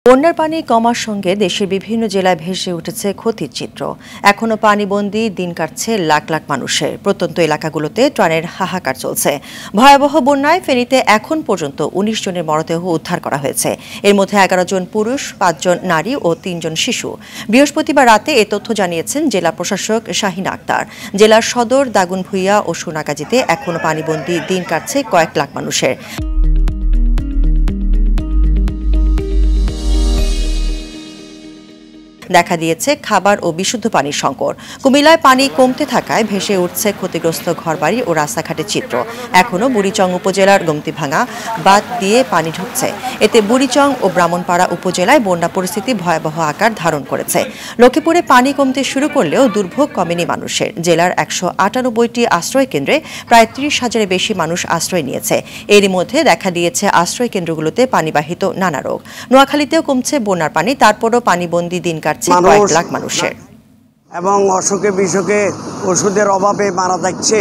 বন্যার পানি কমার সঙ্গে দেশের বিভিন্ন জেলায় ভেসে উঠেছে ক্ষতির চিত্র। এখনো পানিবন্দী দিন কাটছে লাখ লাখ মানুষের। প্রত্যন্ত এলাকাগুলোতে ত্রাণের হাহাকার চলছে। ভয়াবহ বন্যায় ফেনীতে এখন পর্যন্ত ১৯ জনের মরদেহ উদ্ধার করা হয়েছে। এর মধ্যে ১১ জন পুরুষ, ৫ জন নারী ও ৩ জন শিশু। বৃহস্পতিবার রাতে এ তথ্য জানিয়েছেন জেলা প্রশাসক শাহিনা আক্তার। জেলার সদর, দাগনভূঞা ও সোনাগাজীতে এখনো পানিবন্দী দিন কাটছে কয়েক লাখ মানুষের। দেখা দিয়েছে খাবার ও বিশুদ্ধ পানির সংকট। কুমিল্লায় পানি কমতে থাকায় ভেসে উঠছে ক্ষতিগ্রস্ত ঘরবাড়ি ও রাস্তাঘাটের চিত্র। এখনো বুড়িচং উপজেলার গোমতীভাঙা বাঁধ দিয়ে পানি ঢুকছে। এতে বুড়িচং ও ব্রাহ্মণপাড়া উপজেলায় বন্যা পরিস্থিতি ভয়াবহ আকার ধারণ করেছে। লক্ষ্মীপুরে পানি কমতে শুরু করলেও দুর্ভোগ কমেনি মানুষের। জেলার ১৯৮টি আশ্রয় কেন্দ্রে প্রায় ৩০,০০০-এর বেশি মানুষ আশ্রয় নিয়েছে। এরই মধ্যে দেখা দিয়েছে আশ্রয় কেন্দ্রগুলোতে পানিবাহিত নানা রোগ। নোয়াখালীতেও কমছে বন্যার পানি, তারপরও পানিবন্দী দিন কয়েক লাখ মানুষের এবং অসুখে বিসুখে ওষুধের অভাবে মারা যাচ্ছে।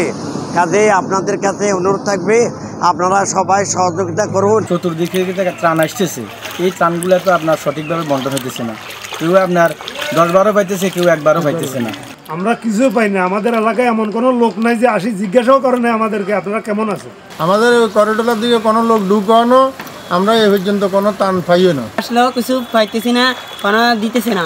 কাজে আপনাদের কাছে অনুরোধ থাকবে, আপনারা সবাই সহযোগিতা করুন। চতুর্দিকে ত্রাণ আসতেছে, এই ত্রাণগুলো তো আপনার সঠিকভাবে বন্টন হইতেছে না। কেউ আপনার ১০-১২ পাইতেছে, কেউ একবারও পাইতেছে না। আমরা কিছু পাই না। আমাদের এলাকায় এমন কোনো লোক নাই যে আসি জিজ্ঞাসাও করে না আমাদেরকে আপনারা কেমন আছে। আমাদের করিডোরের দিকে কোনো লোক ঢুকানো, আমরা এ পর্যন্ত কোনো ত্রাণ পাইও না। আসলেও কিছু পাইতেছি না, কোনো দিতেছে না।